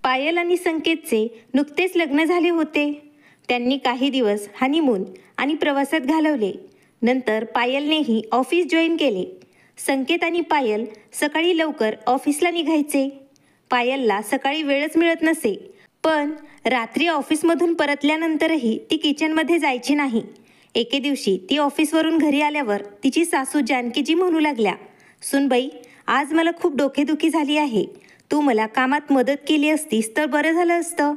पायल आणि संकेतचे नुकतेच लग्न झाले होते. त्यांनी काही दिवस हनीमून आणि प्रवासात घालवले. नंतर पायलनेही ऑफिस जॉईन केले. संकेत आणि पायल सकाळी लवकर ऑफिसला निघायचे. पायलला सकाळी वेळच मिळत नसे, पण रात्री ऑफिसमधून परतल्यानंतरही ती किचनमध्ये जायची नाही. एके दिवशी ती ऑफिसवरून घरी आल्यावर तिची सासू जानकीजी म्हणू लागल्या, "सुनबाई, आज मला खूप डोकेदुखी झाली आहे. तू मला कामात मदत केली असतीस तर बरं झालं असतं."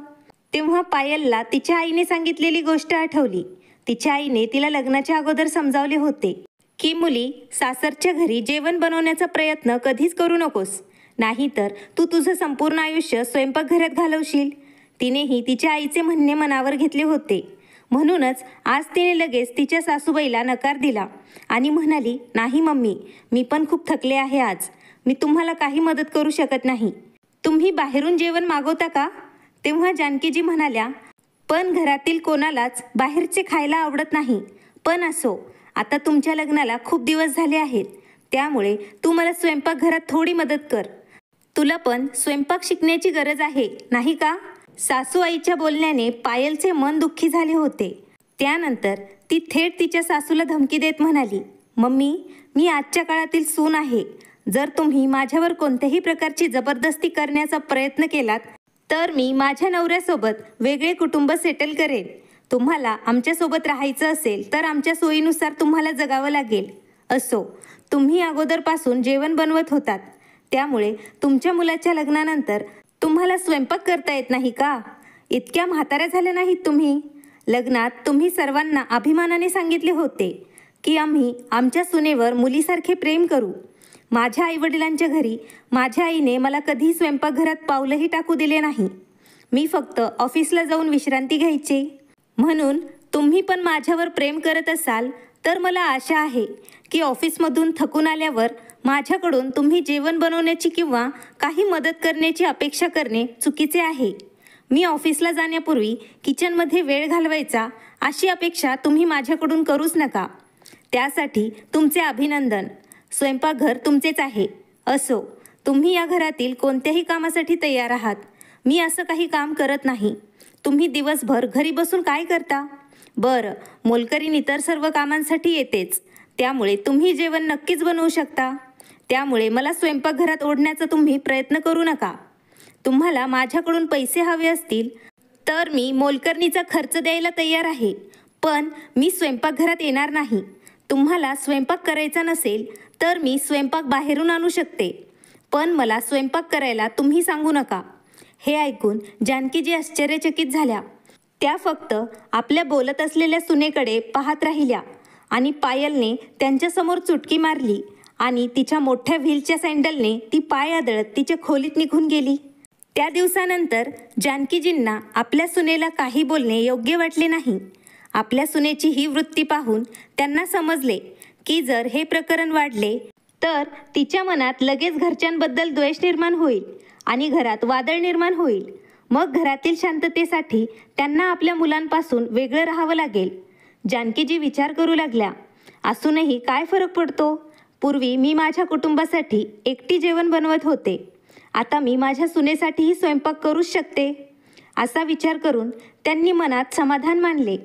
तेव्हा पायलला तिच्या आईने सांगितलेली गोष्ट आठवली. तिच्या आईने तिला लग्नाच्या अगोदर समजावले होते की मुली, सासरच्या घरी जेवण बनवण्याचा प्रयत्न कधीच करू नकोस, नाहीतर तू तुझं संपूर्ण आयुष्य स्वयंपाकघरात घालवशील. तिनेही तिच्या आईचे म्हणणे मनावर घेतले होते. म्हणूनच आज तिने लगेच तिच्या सासूबाईला नकार दिला आणि म्हणाली, "नाही मम्मी, मी पण खूप थकले आहे आज. मी तुम्हाला काही मदत करू शकत नाही. तुम्ही बाहेरून जेवण मागवता का?" तेव्हा जानकीजी म्हणाल्या, "पण घरातील कोणालाच बाहेरचे खायला आवडत नाही. पण असो, आता तुमच्या लग्नाला खूप दिवस झाले आहेत, त्यामुळे तू मला स्वयंपाकघरात थोडी मदत कर. तुला पण स्वयंपाक शिकण्याची गरज आहे, नाही का?" सासू आईच्या बोलण्याने पायलचे मन दुःखी झाले होते. त्यानंतर ती थेट तिच्या सासूला धमकी देत म्हणाली, "मम्मी, मी आजच्या काळातील सून आहे. जर तुम्ही माझ्यावर कोणत्याही प्रकारची जबरदस्ती करण्याचा प्रयत्न केलात तर मी माझ्या नवऱ्यासोबत वेगळे कुटुंब सेटल करेन. तुम्हाला आमच्यासोबत राहायचं असेल तर आमच्या सोयीनुसार तुम्हाला जगावं लागेल. असो, तुम्ही अगोदरपासून जेवण बनवत होतात, त्यामुळे तुमच्या मुलाच्या लग्नानंतर तुम्हाला स्वयंपाक करता येत नाही का? इतक्या म्हाताऱ्या झाल्या नाहीत तुम्ही. लग्नात तुम्ही सर्वांना अभिमानाने सांगितले होते की आम्ही आमच्या सुनेवर मुलीसारखे प्रेम करू. माझ्या आईवडिलांच्या घरी माझ्या आईने मला कधी स्वयंपाकघरात पावलंही टाकू दिले नाही. मी फक्त ऑफिसला जाऊन विश्रांती घ्यायचे. म्हणून तुम्ही पण माझ्यावर प्रेम करत असाल तर मला आशा आहे की ऑफिसमधून थकून आल्यावर माझ्याकडून तुम्ही जेवण बनवण्याची किंवा काही मदत करण्याची अपेक्षा करणे चुकीचे आहे. मी ऑफिसला जाण्यापूर्वी किचनमध्ये वेळ घालवायचा अशी अपेक्षा तुम्ही माझ्याकडून करूच नका. त्यासाठी तुमचे अभिनंदन. स्वयंपाकघर तुमचेच आहे. असो, तुम्ही या घरातील कोणत्याही कामासाठी तयार आहात. मी असं काही काम करत नाही. तुम्ही दिवसभर घरी बसून काय करता? बरं, मोलकरीण इतर सर्व कामांसाठी येतेच, त्यामुळे तुम्ही जेवण नक्कीच बनवू शकता. त्यामुळे मला स्वयंपाकघरात ओढण्याचा तुम्ही प्रयत्न करू नका. तुम्हाला माझ्याकडून पैसे हवे असतील तर मी मोलकरणीचा खर्च द्यायला तयार आहे, पण मी स्वयंपाकघरात येणार नाही. तुम्हाला स्वयंपाक करायचा नसेल तर मी स्वयंपाक बाहेरून आणू शकते, पण मला स्वयंपाक करायला तुम्ही सांगू नका." हे ऐकून जानकीजी आश्चर्यचकित झाल्या. त्या फक्त आपल्या बोलत असलेल्या सुनेकडे पाहत राहिल्या आणि पायलने त्यांच्यासमोर चुटकी मारली आणि तिच्या मोठ्या व्हीलच्या सँडलने ती पाय आदळत तिच्या खोलीत निघून गेली. त्या दिवसानंतर जानकीजींना आपल्या सुनेला काही बोलणे योग्य वाटले नाही. आपल्या सुनेची ही वृत्ती पाहून त्यांना समजले की जर हे प्रकरण वाढले तर तिच्या मनात लगेच घरच्यांबद्दल द्वेष निर्माण होईल आणि घरात वादळ निर्माण होईल. मग घरातील शांततेसाठी त्यांना आपल्या मुलांपासून वेगळं राहावं लागेल. जानकीजी विचार करू लागल्या, असूनही काय फरक पडतो? पूर्वी मी माझ्या कुटुंबासाठी एकटी जेवण बनवत होते, आता मी माझ्या सुनेसाठीही स्वयंपाक करूच शकते. असा विचार करून त्यांनी मनात समाधान मानले.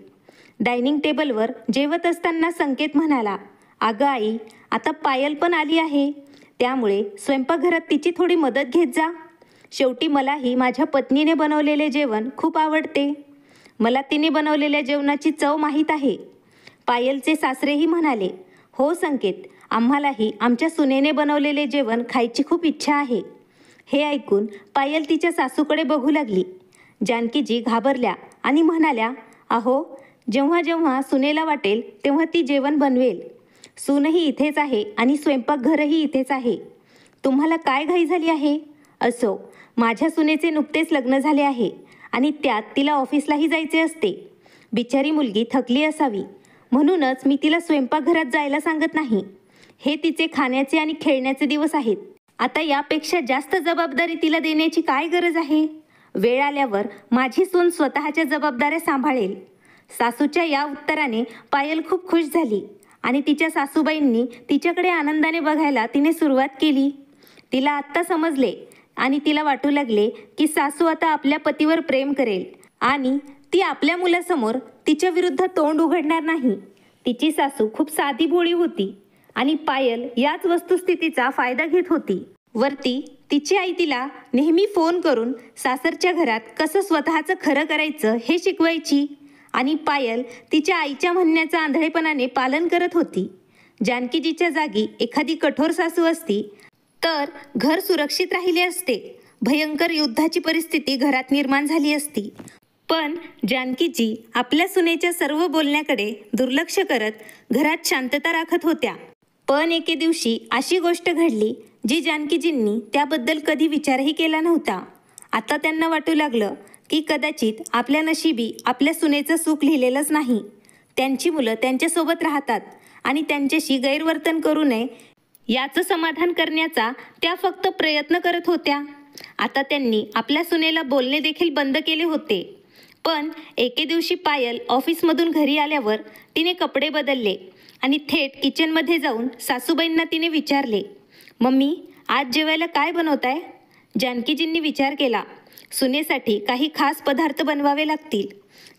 डायनिंग टेबलवर जेवत असताना संकेत म्हणाला, "अगं आई, आता पायल पण आली आहे, त्यामुळे स्वयंपाकघरात तिची थोडी मदत घेत जा. शेवटी मलाही माझ्या पत्नीने बनवलेले जेवण खूप आवडते. मला तिने बनवलेल्या जेवणाची चव माहीत आहे." पायलचे सासरेही म्हणाले, "हो संकेत, आम्हालाही आमच्या सुनेने बनवलेले जेवण खायची खूप इच्छा आहे." हे ऐकून पायल तिच्या सासूकडे बघू लागली. जानकीजी घाबरल्या आणि म्हणाल्या, "अहो, जेव्हा जेव्हा सुनेला वाटेल तेव्हा ती जेवण बनवेल. सूनही इथेच आहे आणि स्वयंपाकघरही इथेच आहे. तुम्हाला काय घाई झाली आहे? असो, माझ्या सुनेचे नुकतेच लग्न झाले आहे आणि त्यात तिला ऑफिसलाही जायचे असते. बिचारी मुलगी थकली असावी, म्हणूनच मी तिला स्वयंपाकघरात जायला सांगत नाही. हे तिचे खाण्याचे आणि खेळण्याचे दिवस आहेत. आता यापेक्षा जास्त जबाबदारी तिला देण्याची काय गरज आहे? वेळ आल्यावर माझी सून स्वतःच्या जबाबदाऱ्या सांभाळेल." सासूच्या या उत्तराने पायल खूप खुश झाली आणि तिच्या सासूबाईंनी तिच्याकडे आनंदाने बघायला तिने सुरुवात केली. तिला आत्ता समजले आणि तिला वाटू लागले की सासू आता आपल्या पतीवर प्रेम करेल आणि ती आपल्या मुलासमोर तिच्या विरुद्ध तोंड उघडणार नाही. तिची सासू खूप साधी भोळी होती आणि पायल याच वस्तुस्थितीचा फायदा घेत होती. वरती तिची आई तिला नेहमी फोन करून सासरच्या घरात कसं स्वतःचं खरं करायचं हे शिकवायची आणि पायल तिच्या आईच्या म्हणण्याचं आंधळेपणाने पालन करत होती. जानकीजीच्या जागी एखादी कठोर सासू असती तर घर सुरक्षित राहिले असते. भयंकर युद्धाची परिस्थिती घरात निर्माण झाली असती. पण जानकीजी आपल्या सुनेच्या सर्व बोलण्याकडे दुर्लक्ष करत घरात शांतता राखत होत्या. पण एके दिवशी अशी गोष्ट घडली जी जानकीजींनी त्याबद्दल कधी विचारही केला नव्हता. आता त्यांना वाटू लागलं की कदाचित आपल्या नशिबी आपल्या सुनेचं सुख लिहिलेलंच नाही. त्यांची मुलं त्यांच्यासोबत राहतात आणि त्यांच्याशी गैरवर्तन करू नये याचं समाधान करण्याचा त्या फक्त प्रयत्न करत होत्या. आता त्यांनी आपल्या सुनेला बोलणे देखील बंद केले होते. पण एके दिवशी पायल ऑफिसमधून घरी आल्यावर तिने कपडे बदलले आणि थेट किचनमध्ये जाऊन सासूबाईंना तिने विचारले, मम्मी आज जेवायला काय बनवताय? जानकीजींनी विचार केला, सुनेसाठी काही खास पदार्थ बनवावे लागतील.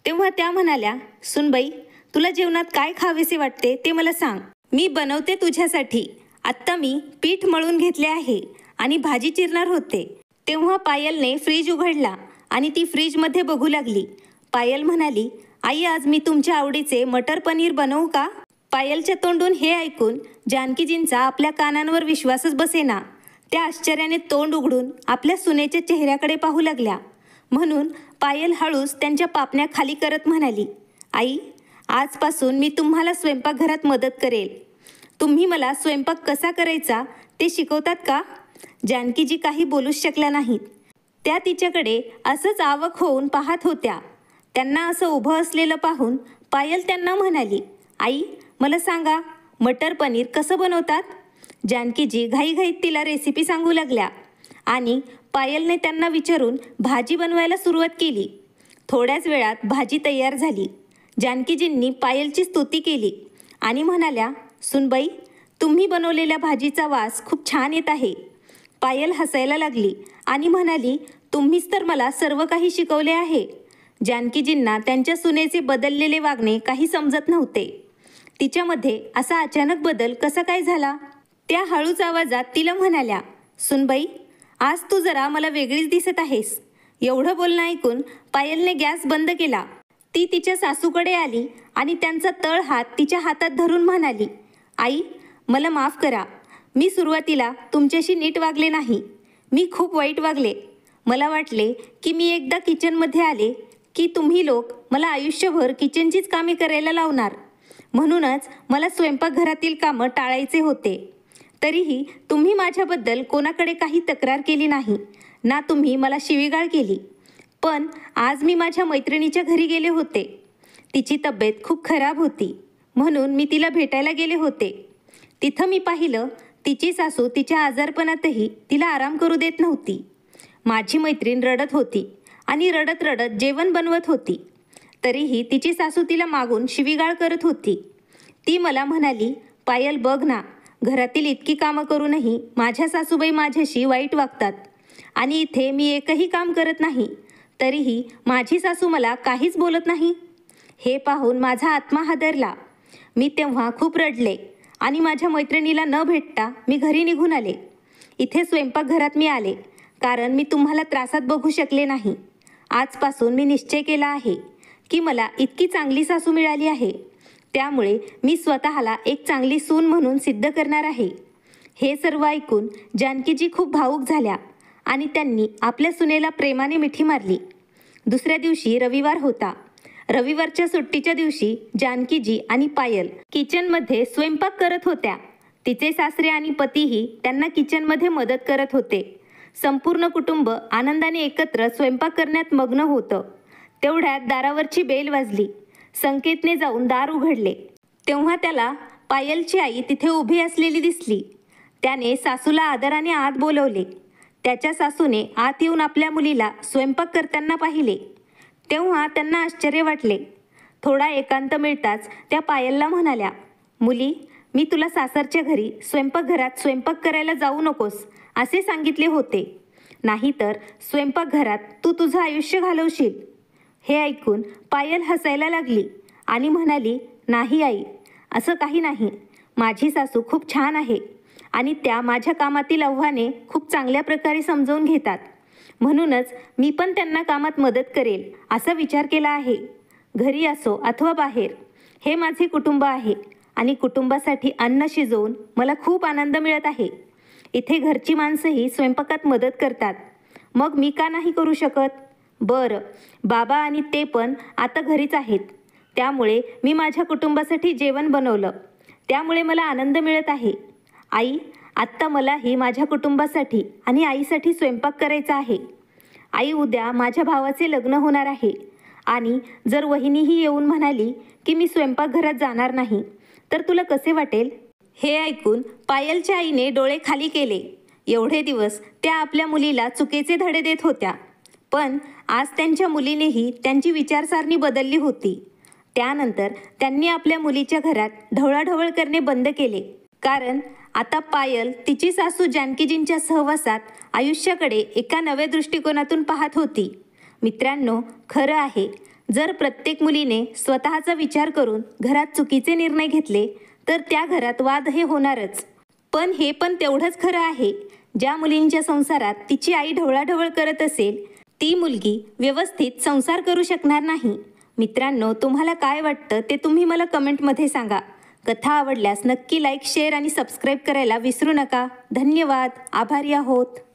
तेव्हा त्या म्हणाल्या, सुनबाई तुला जेवणात काय खावेसे वाटते ते मला सांग, मी बनवते तुझ्यासाठी. आत्ता मी पीठ मळून घेतले आहे आणि भाजी चिरणार होते. तेव्हा पायलने फ्रीज उघडला आणि ती फ्रीजमध्ये बघू लागली. पायल म्हणाली, आई आज मी तुमच्या आवडीचे मटर पनीर बनवू का? पायलच्या तोंडून हे ऐकून जानकीजींचा आपल्या कानांवर विश्वासच बसेना. त्या आश्चर्याने तोंड उघडून आपल्या सुनेच्या चेहऱ्याकडे पाहू लागल्या. म्हणून पायल हळूच त्यांच्या पापण्या खाली करत म्हणाली, आई आजपासून मी तुम्हाला स्वयंपाकघरात मदत करेल. तुम्ही मला स्वयंपाक कसा करायचा ते शिकवतात का? जानकीजी काही बोलूच शकल्या नाहीत. त्या तिच्याकडे असंच आवक होऊन पाहत होत्या. त्यांना असं उभं असलेलं पाहून पायल त्यांना म्हणाली, आई मला सांगा मटर पनीर कसं बनवतात? जानकीजी घाईघाईत तिला रेसिपी सांगू लागल्या आणि पायलने त्यांना विचारून भाजी बनवायला सुरुवात केली. थोड्याच वेळात भाजी तयार झाली. जानकीजींनी पायलची स्तुती केली आणि म्हणाल्या, सुनबाई तुम्ही बनवलेल्या भाजीचा वास खूप छान येत आहे. पायल हसायला लागली आणि म्हणाली, तुम्हीच तर मला सर्व काही शिकवले आहे. जानकीजींना त्यांच्या सुनेचे बदललेले वागणे काही समजत नव्हते. तिच्यामध्ये असा अचानक बदल कसा काय झाला? त्या हळूच आवाजात तिला म्हणाल्या, सुनबाई आज तू जरा मला वेगळीच दिसत आहेस. एवढं बोलणं ऐकून पायलने गॅस बंद केला. ती तिच्या सासूकडे आली आणि त्यांचा तळ हात तिच्या हातात धरून म्हणाली, आई मला माफ करा. मी सुरुवातीला तुमच्याशी नीट वागले नाही. मी खूप वाईट वागले. मला वाटले की मी एकदा किचनमध्ये आले की तुम्ही लोक मला आयुष्यभर किचनचीच कामे करायला लावणार. म्हणूनच मला स्वयंपाकघरातील कामं टाळायचे होते. तरीही तुम्ही माझ्याबद्दल कोणाकडे काही तक्रार केली नाही ना तुम्ही मला शिवीगाळ केली. पण आज मी माझ्या मैत्रिणीच्या घरी गेले होते. तिची तब्येत खूप खराब होती म्हणून मी तिला भेटायला गेले होते. तिथं मी पाहिलं तिची सासू तिच्या आजारपणातही तिला आराम करू देत नव्हती. माझी मैत्रीण रडत होती आणि रडत रडत जेवण बनवत होती. तरीही तिची सासू तिला मागून शिवीगाळ करत होती. ती मला म्हणाली, पायल बघ ना, घरातील इतकी कामं करूनही माझ्या सासूबाई माझ्याशी वाईट वागतात आणि इथे मी एकही काम करत नाही तरीही माझी सासू मला काहीच बोलत नाही. हे पाहून माझा आत्मा हादरला. मी तेव्हा खूप रडले आणि माझ्या मैत्रिणीला न भेटता मी घरी निघून आले. इथे स्वयंपाकघरात मी आले कारण मी तुम्हाला त्रासात बघू शकले नाही. आजपासून मी निश्चय केला आहे की मला इतकी चांगली सासू मिळाली आहे त्यामुळे मी स्वतःला एक चांगली सून म्हणून सिद्ध करणार आहे. हे सर्व ऐकून जानकीजी खूप भावूक झाल्या आणि त्यांनी आपल्या सुनेला प्रेमाने मिठी मारली. दुसऱ्या दिवशी रविवार होता. रविवारच्या सुट्टीच्या दिवशी जानकीजी आणि पायल किचनमध्ये स्वयंपाक करत होत्या. तिचे सासरे आणि पतीही त्यांना किचनमध्ये मदत करत होते. संपूर्ण कुटुंब आनंदाने एकत्र स्वयंपाक करण्यात मग्न होतं. तेवढ्यात दारावरची बेल वाजली. संकेतने जाऊन दार उघडले. तेव्हा त्याला पायलची आई तिथे उभी असलेली दिसली. त्याने सासूला आदराने आत बोलवले. त्याच्या सासूने आत येऊन आपल्या मुलीला स्वयंपाक करताना पाहिले. तेव्हा त्यांना आश्चर्य वाटले. थोडा एकांत मिळताच त्या पायलला म्हणाल्या, मुली मी तुला सासरच्या घरी स्वयंपाकघरात स्वयंपाक करायला जाऊ नकोस असे सांगितले होते. नाहीतर स्वयंपाकघरात तू तुझं आयुष्य घालवशील. हे ऐकून पायल हसायला लागली आणि म्हणाली, नाही आई, असं काही नाही. माझी सासू खूप छान आहे आणि त्या माझ्या कामातील आव्हाने खूप चांगल्या प्रकारे समजावून घेतात. म्हणूनच मी पण त्यांना कामात मदत करेल असा विचार केला आहे. घरी असो अथवा बाहेर, हे माझे कुटुंब आहे आणि कुटुंबासाठी अन्न शिजवून मला खूप आनंद मिळत आहे. इथे घरची माणसंही स्वयंपाकात मदत करतात, मग मी का नाही करू शकत? बरं, बाबा आणि ते पण आता घरीच आहेत, त्यामुळे मी माझ्या कुटुंबासाठी जेवण बनवलं, त्यामुळे मला आनंद मिळत आहे. आई, आत्ता मलाही माझ्या कुटुंबासाठी आणि आईसाठी स्वयंपाक करायचा आहे. आई, उद्या माझ्या भावाचे लग्न होणार आहे आणि जर वहिनीही येऊन म्हणाली की मी स्वयंपाकघरात जाणार नाही, तर तुला कसे वाटेल? हे ऐकून पायलच्या आईने डोळे खाली केले. एवढे दिवस त्या आपल्या मुलीला चुकीचे धडे देत होत्या, पण आज त्यांच्या मुलीनेही त्यांची विचारसरणी बदलली होती. त्यानंतर त्यांनी आपल्या मुलीच्या घरात ढवळाढवळ करणे बंद केले, कारण आता पायल तिची सासू जानकीजींच्या सहवासात आयुष्याकडे एका नव्या दृष्टिकोनातून पाहत होती. मित्रांनो, खरं आहे, जर प्रत्येक मुलीने स्वतःचा विचार करून घरात चुकीचे निर्णय घेतले तर त्या घरात वाद हे होणारच. पण हे पण तेवढंच खरं आहे, ज्या मुलींच्या संसारात तिची आई ढवळाढवळ करत असेल, ती मुलगी व्यवस्थित संसार करू शकणार नाही. मित्रांनो, तुम्हाला काय वाटतं ते तुम्ही मला कमेंटमध्ये सांगा. कथा आवडल्यास नक्की लाईक, शेअर आणि सबस्क्राईब करायला विसरू नका. धन्यवाद. आभारी आहोत.